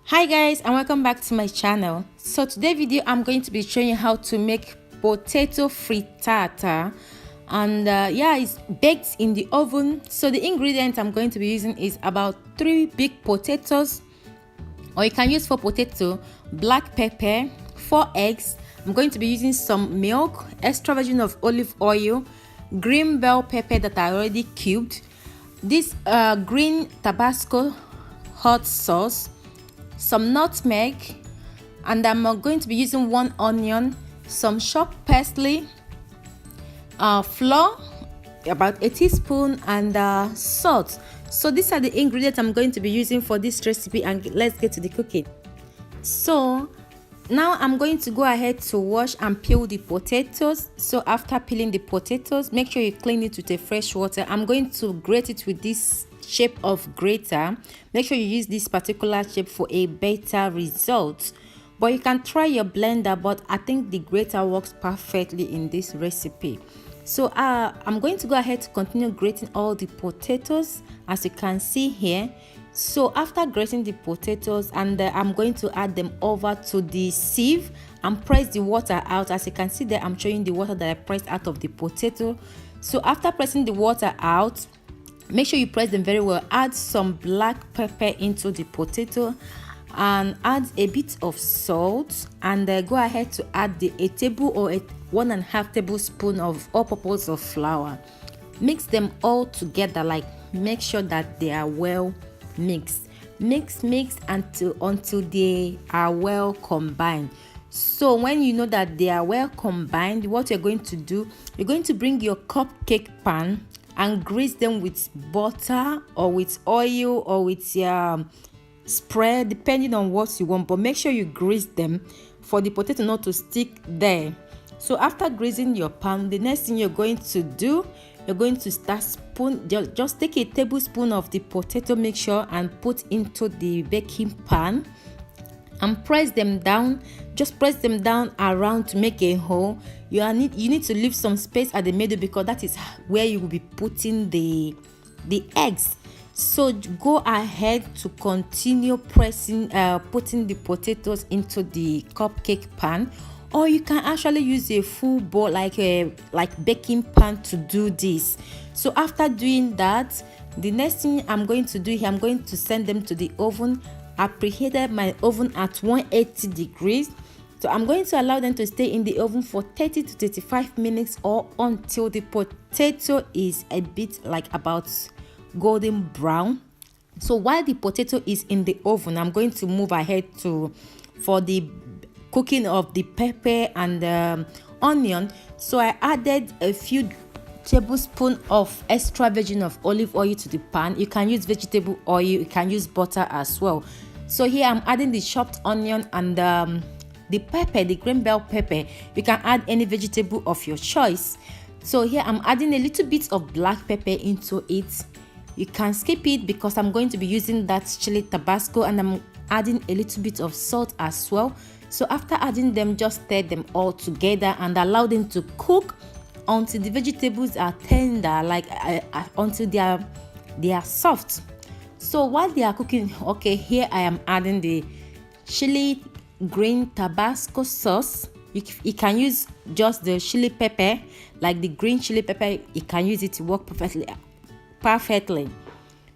Hi guys, and welcome back to my channel. So today video I'm going to be showing you how to make potato frittata, and yeah, it's baked in the oven. So the ingredients I'm going to be using is about 3 big potatoes, or you can use 4 potato, black pepper, 4 eggs. I'm going to be using some milk, extra virgin of olive oil, green bell pepper that I already cubed, this green Tabasco hot sauce, some nutmeg, and I'm going to be using 1 onion, some chopped parsley, flour, about a teaspoon, and salt. So these are the ingredients I'm going to be using for this recipe, and let's get to the cooking. So now I'm going to go ahead to wash and peel the potatoes. So after peeling the potatoes, make sure you clean it with a fresh water. I'm going to grate it with this shape of grater. Make sure you use this particular shape for a better result, but you can try your blender, but I think the grater works perfectly in this recipe. So I'm going to go ahead to continue grating all the potatoes, as you can see here. So after grating the potatoes, and I'm going to add them over to the sieve and press the water out. As you can see there, I'm showing the water that I pressed out of the potato. So after pressing the water out, make sure you press them very well. Add some black pepper into the potato and add a bit of salt, and go ahead to add a table or 1.5 tablespoon of all-purpose of flour. Mix them all together, like make sure that they are well mixed. Mix until they are well combined. So when you know that they are well combined, what you're going to do, you're going to bring your cupcake pan and grease them with butter or with oil or with spread, depending on what you want, but make sure you grease them for the potato not to stick there. So after greasing your pan, the next thing you're going to do, you're going to start just take a tablespoon of the potato mixture and put into the baking pan and press them down. Just press them down around to make a hole. You need to leave some space at the middle, because that is where you will be putting the eggs. So go ahead to continue pressing, putting the potatoes into the cupcake pan, or you can actually use a full bowl like baking pan to do this. So after doing that, the next thing I'm going to do here, I'm going to send them to the oven. I preheated my oven at 180 degrees. So I'm going to allow them to stay in the oven for 30 to 35 minutes, or until the potato is a bit like about golden brown. So while the potato is in the oven, I'm going to move ahead for the cooking of the pepper and onion. So I added a few tablespoons of extra virgin of olive oil to the pan. You can use vegetable oil, you can use butter as well. So here I'm adding the chopped onion and the pepper, the green bell pepper. You can add any vegetable of your choice. So here I'm adding a little bit of black pepper into it. You can skip it because I'm going to be using that chili Tabasco, and I'm adding a little bit of salt as well. So after adding them, just stir them all together and allow them to cook until the vegetables are tender, like until they are soft. So while they are cooking, okay, here I am adding the chili green Tabasco sauce. You can use just the chili pepper, like the green chili pepper. You can use it to work perfectly.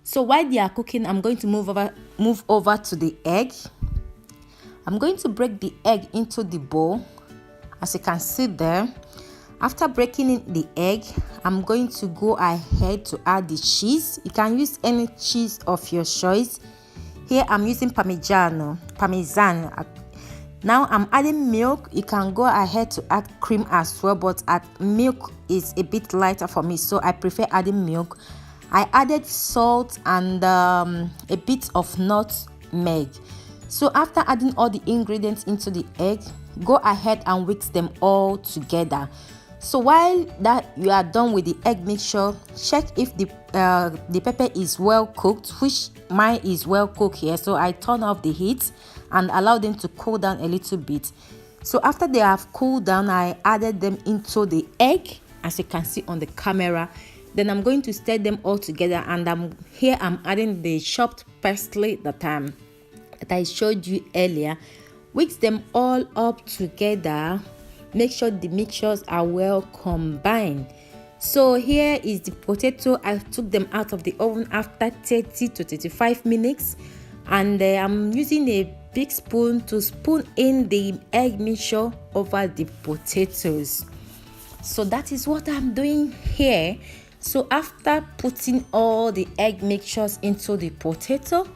So while they are cooking, I'm going to move over to the egg. I'm going to break the egg into the bowl, as you can see there. After breaking in the egg, I'm going to go ahead to add the cheese. You can use any cheese of your choice. Here I'm using Parmesan. Now I'm adding milk. You can go ahead to add cream as well, but milk is a bit lighter for me, so I prefer adding milk. I added salt and a bit of nutmeg. So after adding all the ingredients into the egg, go ahead and whisk them all together. So while that you are done with the egg mixture, check if the pepper is well cooked, which mine is well cooked here. So I turn off the heat and allow them to cool down a little bit. So after they have cooled down, I added them into the egg, as you can see on the camera. Then I'm going to stir them all together, and I'm adding the chopped parsley that that I showed you earlier. Whisk them all up together. Make sure the mixtures are well combined. So here is the potato. I took them out of the oven after 30 to 35 minutes, and I'm using a big spoon to spoon in the egg mixture over the potatoes. So that is what I'm doing here. So after putting all the egg mixtures into the potato,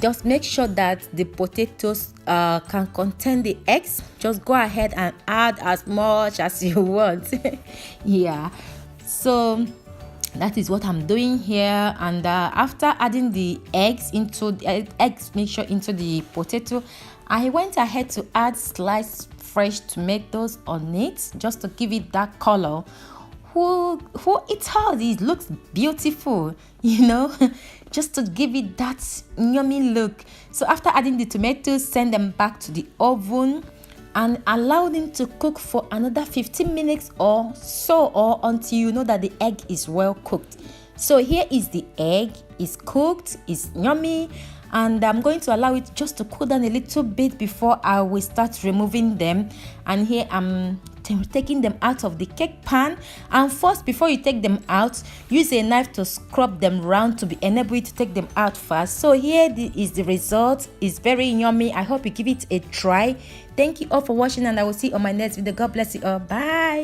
just make sure that the potatoes can contain the eggs. Just go ahead and add as much as you want. Yeah, so that is what I'm doing here. And after adding the eggs mixture into the potato, I went ahead to add sliced fresh tomatoes on it, just to give it that color. Who eats all these? Looks beautiful, just to give it that yummy look. So after adding the tomatoes, send them back to the oven and allow them to cook for another 15 minutes or so, or until you know that the egg is well cooked. So here is the egg. It's cooked, it's yummy, and I'm going to allow it just to cool down a little bit before I will start removing them. And here I'm taking them out of the cake pan. And first, before you take them out, use a knife to scrub them round to be enabled to take them out fast. So here is the result. It's very yummy. I hope you give it a try. Thank you all for watching, and I will see you on my next video. God bless you all. Bye.